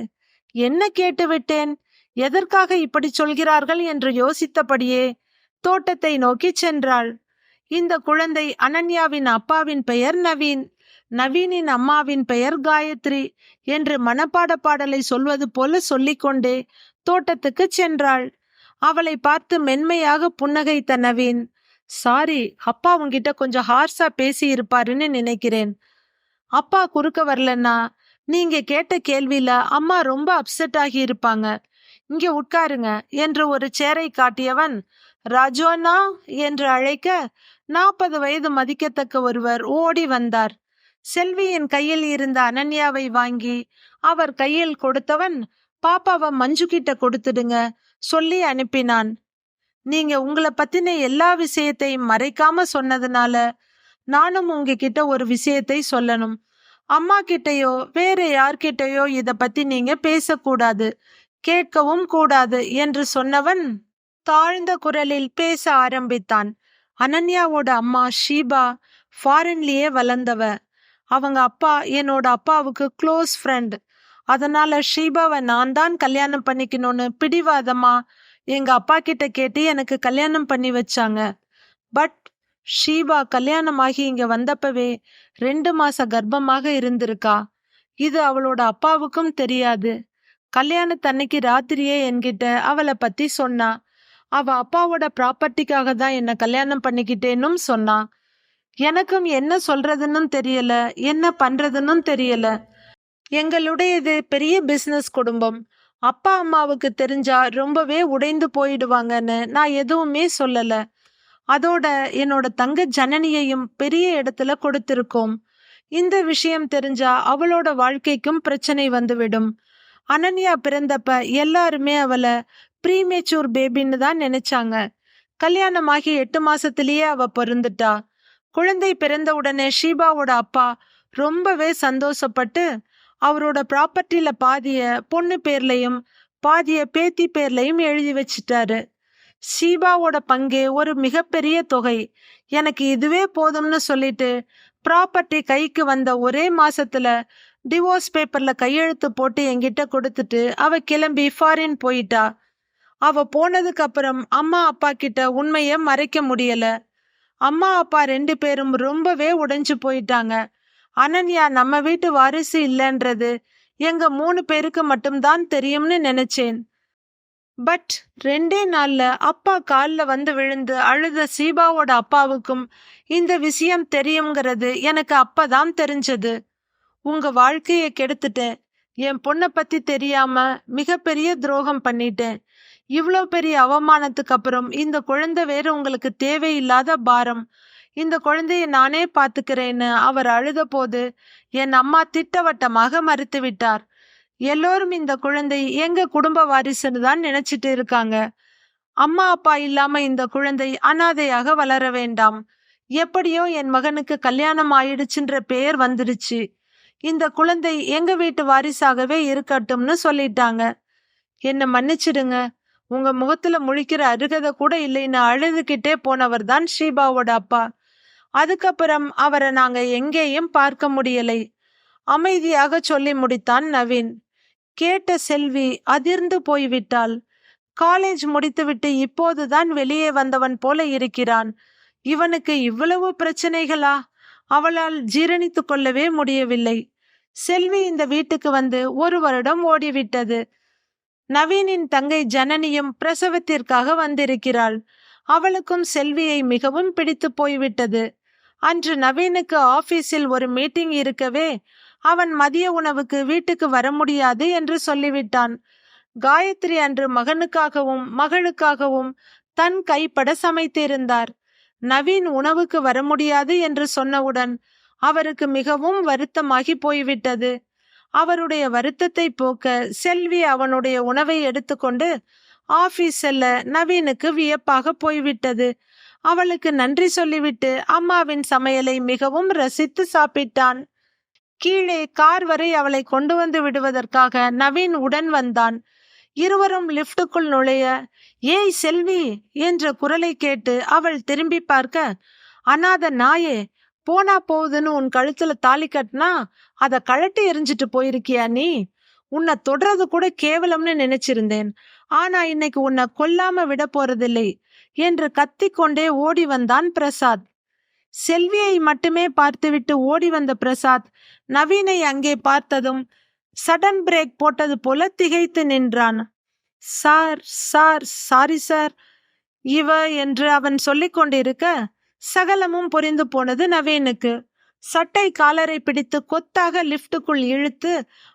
என்ன கேட்டுவிட்டேன், எதற்காக இப்படி சொல்கிறார்கள் என்று யோசித்தபடியே தோட்டத்தை நோக்கி சென்றாள். இந்த குழந்தை அனன்யாவின் அப்பாவின் பெயர் நவீன், நவீனின் அம்மாவின் பெயர் காயத்ரி என்று மனப்பாட பாடலை சொல்வது போல சொல்லிக்கொண்டே தோட்டத்துக்கு சென்றாள். அவளை பார்த்து மென்மையாக புன்னகைத்த நவீன், சாரி, அப்பா உன்கிட்ட கொஞ்சம் ஹார்ஸா பேசி இருப்பாருன்னு நினைக்கிறேன். அப்பா குறுக்க வரலன்னா நீங்க கேட்ட கேள்வியில அம்மா ரொம்ப அப்செட் ஆகி இருப்பாங்க, இங்க உட்காருங்க என்று ஒரு சேரை காட்டியவன் ராஜு அண்ணா என்று அழைக்க 40 வயது மதிக்கத்தக்க ஒருவர் ஓடி வந்தார். செல்வியின் கையில் இருந்த அனன்யாவை வாங்கி அவர் கையில் கொடுத்தவன், பாப்பாவை மஞ்சு கிட்ட கொடுத்துடுங்க சொல்லி அனுப்பினான். நீங்க உங்களை பத்தின எல்லா விஷயத்தையும் மறைக்காம சொன்னதுனால நானும் உங்ககிட்ட ஒரு விஷயத்தை சொல்லணும். அம்மா கிட்டையோ வேற யார்கிட்டயோ இத பத்தி நீங்க பேசக்கூடாது, கேட்கவும் கூடாது என்று சொன்னவன் தாழ்ந்த குரலில் பேச ஆரம்பித்தான். அனன்யாவோட அம்மா ஷீபா ஃபாரின்லயே வளர்ந்தவ. அவங்க அப்பா என்னோட அப்பாவுக்கு க்ளோஸ் ஃப்ரெண்ட். அதனால ஷீபாவை நான் தான் கல்யாணம் பண்ணிக்கணும்னு பிடிவாதமா எங்க அப்பா கிட்ட கேட்டு எனக்கு கல்யாணம் பண்ணி வச்சாங்க. பட் ஷீபா கல்யாணமாகி இங்க வந்தப்பவே 2 மாச கர்ப்பமாக இருந்திருக்கா. இது அவளோட அப்பாவுக்கும் தெரியாது. கல்யாணத்தன்னைக்கு ராத்திரியே என்கிட்ட அவளை பத்தி சொன்னா. அவ அப்பாவோட ப்ராப்பர்ட்டிக்காக தான் என்ன கல்யாணம் பண்ணிக்கிட்டேன்னும் சொன்னா. எனக்கும் என்ன சொல்றதுன்னு தெரியல, என்ன பண்றதுன்னு தெரியல. எங்களுடையது பெரிய பிசினஸ் குடும்பம். அப்பா அம்மாவுக்கு தெரிஞ்சா ரொம்பவே உடைந்து போயிடுவாங்கன்னு நான் எதுவுமே சொல்லல. அதோட என்னோட தங்க ஜனனியையும் பெரிய இடத்துல கொடுத்திருக்கோம். இந்த விஷயம் தெரிஞ்சா அவளோட வாழ்க்கைக்கும் பிரச்சனை வந்துவிடும். அனன்யா பிறந்தப்ப எல்லாருமே அவளை ப்ரீமேச்சூர் பேபின்னு தான் நினைச்சாங்க. கல்யாணமாகி 8 மாசத்திலேயே அவ பிறந்துட்டா. குழந்தை பிறந்த உடனே ஷீபாவோட அப்பா ரொம்பவே சந்தோஷப்பட்டு அவரோட ப்ராப்பர்ட்டில பாதிய பொண்ணு பேர்லையும் பாதிய பேத்தி பேர்லையும் எழுதி வச்சிட்டாரு. ஷீபாவோட பங்கே ஒரு மிகப்பெரிய தொகை. எனக்கு இதுவே போதும்னு சொல்லிட்டு ப்ராப்பர்ட்டி கைக்கு வந்த ஒரே மாசத்துல டிவோர்ஸ் பேப்பர்ல கையெழுத்து போட்டு என்கிட்ட கொடுத்துட்டு அவ கிளம்பி ஃபாரின் போயிட்டா. அவ போனதுக்கு அப்புறம் அம்மா அப்பா கிட்ட உண்மைய மறைக்க முடியல. அம்மா அப்பா 2 பேரும் ரொம்பவே உடைஞ்சு போயிட்டாங்க. அனன்யா நம்ம வீட்டு வாரிசு இல்லைன்றது எங்க 3 பேருக்கு மட்டும்தான் தெரியும்னு நினைச்சேன். பட் 2 நாள்ல அப்பா கால்ல வந்து விழுந்து அழுத ஷீபாவோட அப்பாவுக்கும் இந்த விஷயம் தெரியுங்கிறது எனக்கு அப்பதான் தெரிஞ்சது. உங்க வாழ்க்கைய கெடுத்துட்டேன், என் பொண்ணை பத்தி தெரியாம மிகப்பெரிய துரோகம் பண்ணிட்டேன். இவ்வளோ பெரிய அவமானத்துக்கு அப்புறம் இந்த குழந்தை வேற உங்களுக்கு தேவையில்லாத பாரம். இந்த குழந்தைய நானே பாத்துக்கிறேன்னு அவர் அழுத போது என் அம்மா திட்டவட்டமாக மறுத்து விட்டார். எல்லோரும் இந்த குழந்தை எங்க குடும்ப வாரிசுன்னு தான் நினைச்சிட்டு இருக்காங்க. அம்மா அப்பா இல்லாம இந்த குழந்தை அனாதையாக வளர வேண்டாம். எப்படியோ என் மகனுக்கு கல்யாணம் ஆயிடுச்சுன்ற பெயர் வந்துடுச்சு. இந்த குழந்தை எங்க வீட்டு வாரிசாகவே இருக்கட்டும்னு சொல்லிட்டாங்க. என்ன மன்னிச்சிடுங்க. உங்க முகத்துல முழிக்கிற அருகதை கூட இல்லைன்னு அழுதுகிட்டே போனவர் தான் ஷீபாவோட அப்பா. அதுக்கப்புறம் அவரை நாங்க எங்கேயும் பார்க்க முடியலை. அமைதியாக சொல்லி முடித்தான் நவீன். கேட்ட செல்வி அதிர்ந்து போய்விட்டாள். காலேஜ் முடித்துவிட்டு இப்போதுதான் வெளியே வந்தவன் போல இருக்கிறான். இவனுக்கு இவ்வளவு பிரச்சனைகளா? அவளால் ஜீரணித்து கொள்ளவே முடியவில்லை. செல்வி இந்த வீட்டுக்கு வந்து 1 வருடம் ஓடிவிட்டது. நவீனின் தங்கை ஜனனியும் பிரசவத்திற்காக வந்திருக்கிறாள். அவளுக்கும் செல்வியை மிகவும் பிடித்து போய்விட்டது. அன்று நவீனுக்கு ஆபீஸில் ஒரு மீட்டிங் இருக்கவே அவன் மதிய உணவுக்கு வீட்டுக்கு வர முடியாது என்று சொல்லிவிட்டான். காயத்ரி அன்று மகனுக்காகவும் மகளுக்காகவும் தன் கைப்பட சமைத்திருந்தார். நவீன் உணவுக்கு வர முடியாது என்று சொன்னவுடன் அவருக்கு மிகவும் வருத்தமாகி போய்விட்டது. அவருடைய வருத்தத்தை போக்க செல்வி அவனுடைய உணவை எடுத்துக்கொண்டு ஆபீஸ் செல்ல நவீனுக்கு வியப்பாக போய்விட்டது. அவளுக்கு நன்றி சொல்லிவிட்டு அம்மாவின் சமையலை மிகவும் ரசித்து சாப்பிட்டான். கீழே கார் வரை அவளை கொண்டு வந்து விடுவதற்காக நவீன் உடன் வந்தான். இருவரும் லிப்டுக்குள் நுழைய, ஏய் செல்வி என்ற குரலை கேட்டு அவள் திரும்பி பார்க்க, அனாத நாயே, போனா போகுதுன்னு உன் கழுத்துல தாலி கட்டினா அதை கழட்டி எரிஞ்சிட்டு போயிருக்கியா நீ? உன்னை தொடறது கூட கேவலம்னு நினைச்சிருந்தேன். ஆனா இன்னைக்கு உன்னை கொல்லாம விட போறதில்லை என்று கத்திக்கொண்டே ஓடி வந்தான் பிரசாத். செல்வியை மட்டுமே பார்த்துவிட்டு ஓடி வந்த பிரசாத் நவீனை அங்கே பார்த்ததும் சடன் பிரேக் போட்டது போல திகைத்து நின்றான். சார் சார் சாரி சார் இவ என்று அவன் சொல்லிக் கொண்டிருக்க சகலமும் புரிந்து போனது நவீனுக்கு. சட்டை காலரை பிடித்து கொத்தாக லிப்டுக்குள் இழுத்து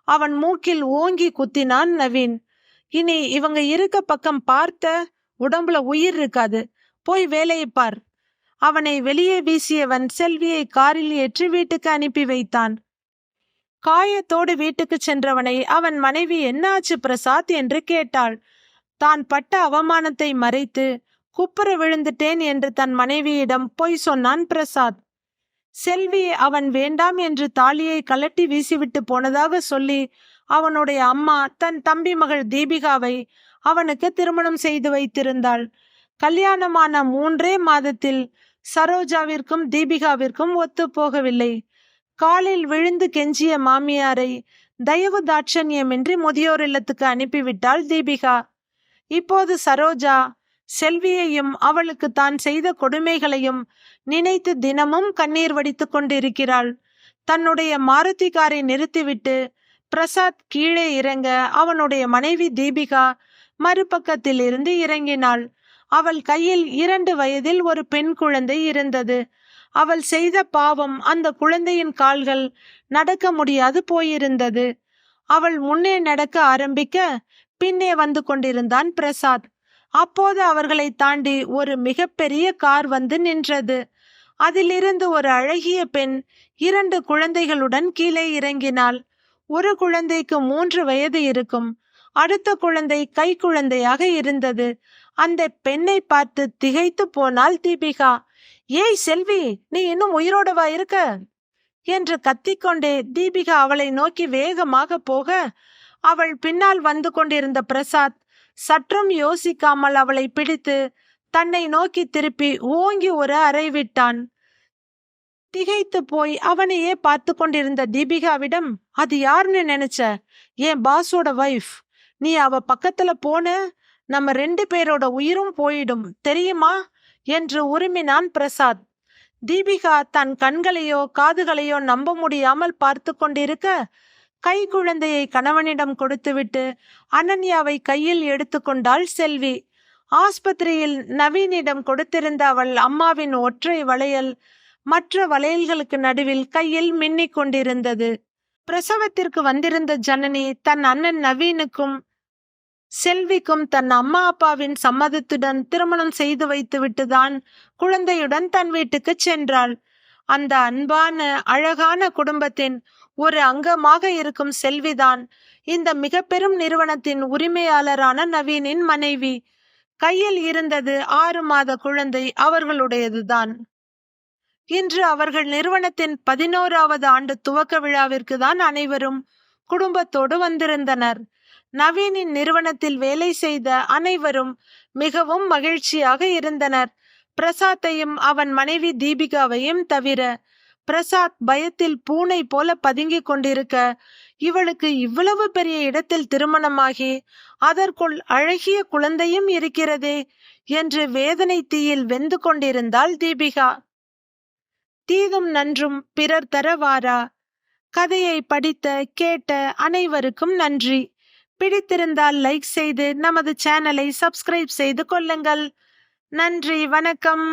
அவன் மூக்கில் ஓங்கி குத்தினான் நவீன். இனி இவங்க இருக்க பக்கம் பார்த்த உடம்புல உயிர் இருக்காது. போய் வேலையை பார். அவனை வெளியே வீசியவன் செல்வியை காரில் ஏற்றி வீட்டுக்கு அனுப்பி வைத்தான். காயத்தோடு வீட்டுக்கு சென்றவனை அவன் மனைவி என்னாச்சு பிரசாத் என்று கேட்டாள். தான் பட்ட அவமானத்தை மறைத்து குப்புற விழுந்துட்டேன் என்று தன் மனைவியிடம் பொய் சொன்னான் பிரசாத். செல்வி அவன் வேண்டாம் என்று தாலியை கலட்டி வீசிவிட்டு போனதாக சொல்லி அவனுடைய அம்மா தன் தம்பி மகள் தீபிகாவை அவனுக்கு திருமணம் செய்து வைத்திருந்தாள். கல்யாணமான 3 மாதத்தில் சரோஜாவிற்கும் தீபிகாவிற்கும் ஒத்து போகவில்லை. காலில் விழுந்து கெஞ்சிய மாமியாரை தயவு தாட்சண்யமின்றி முதியோர் இல்லத்துக்கு அனுப்பிவிட்டாள் தீபிகா. இப்போது சரோஜா செல்வியையும் அவளுக்கு தான் செய்த கொடுமைகளையும் நினைத்து தினமும் கண்ணீர் வடித்து கொண்டிருக்கிறாள். தன்னுடைய மாருதி காரை நிறுத்திவிட்டு பிரசாத் கீழே இறங்க அவனுடைய மனைவி தீபிகா மறுபக்கத்தில் இருந்து இறங்கினாள். அவள் கையில் 2 வயதில் ஒரு பெண் குழந்தை இருந்தது. அவள் செய்த பாவம் அந்த குழந்தையின் கால்கள் நடக்க முடியாது போயிருந்தது. அவள் முன்னே நடக்க ஆரம்பிக்க பின்னே வந்து கொண்டிருந்தான் பிரசாத். அப்போது அவர்களை தாண்டி ஒரு மிகப்பெரிய கார் வந்து நின்றது. அதிலிருந்து ஒரு அழகிய பெண் 2 குழந்தைகளுடன் கீழே இறங்கினாள். ஒரு குழந்தைக்கு 3 வயது இருக்கும். அடுத்த குழந்தை கை குழந்தையாக இருந்தது. அந்த பெண்ணை பார்த்து திகைத்து போனாள் தீபிகா. ஏய் செல்வி, நீ இன்னும் உயிரோடவா இருக்க என்று கத்திக்கொண்டே தீபிகா அவளை நோக்கி வேகமாக போக அவள் பின்னால் வந்து கொண்டிருந்த பிரசாத் சற்றும் யோசிக்காமல் அவளை பிடித்து தன்னை நோக்கி திருப்பி ஓங்கி ஒரு அறை விட்டான். திகைத்து போய் அவனையே பார்த்து கொண்டிருந்த தீபிகாவிடம், அது யாருன்னு நினைச்ச? என் பாஸோட வைஃப். நீ அவ பக்கத்துல போன நம்ம 2 பேரோட உயிரும் போயிடும் தெரியுமா என்று உருமினான் பிரசாத். தீபிகா தன் கண்களையோ காதுகளையோ நம்ப முடியாமல் பார்த்து கொண்டிருக்க கை குழந்தையை கணவனிடம் கொடுத்துவிட்டு அனன்யாவை கையில் எடுத்துக்கொண்டாள் செல்வி. ஆஸ்பத்திரியில் நவீனிடம் கொடுத்திருந்த அவள் அம்மாவின் ஒற்றை வளையல் மற்ற வளையல்களுக்கு நடுவில் கையில் மின்னிக் கொண்டிருந்தது. பிரசவத்திற்கு வந்திருந்த ஜனனி தன் அண்ணன் நவீனுக்கும் செல்விக்கும் தன் அம்மா அப்பாவின் சம்மதத்துடன் திருமணம் செய்து வைத்துவிட்டுதான் குழந்தையுடன் தன் வீட்டுக்கு சென்றாள். அந்த அன்பான அழகான குடும்பத்தின் ஒரு அங்கமாக இருக்கும் செல்விதான் இந்த மிக பெரும் நிறுவனத்தின் உரிமையாளரான நவீனின் மனைவி. கையில் இருந்தது 6 மாத குழந்தை அவர்களுடையதுதான். இன்று அவர்கள் நிறுவனத்தின் 11வது ஆண்டு துவக்க விழாவிற்கு தான் அனைவரும் குடும்பத்தோடு வந்திருந்தனர். நவீனின் நிறுவனத்தில் வேலை செய்த அனைவரும் மிகவும் மகிழ்ச்சியாக இருந்தனர். பிரசாத்தையும் அவன் மனைவி தீபிகாவையும் தவிர. பிரசாத் பயத்தில் பூனை போல பதுங்கிக் கொண்டிருக்க, இவளுக்கு இவ்வளவு பெரிய இடத்தில் திருமணமாகி அதற்குள் அழகிய குழந்தையும் இருக்கிறதே என்று வேதனை தீயில் வெந்து கொண்டிருந்தாள் தீபிகா. தீதும் நன்றும் பிறர் தரவாரா. கதையை படித்த கேட்ட அனைவருக்கும் நன்றி. பிடித்திருந்தால் லைக் செய்து நமது சேனலை சப்ஸ்கிரைப் செய்து கொள்ளுங்கள். நன்றி, வணக்கம்.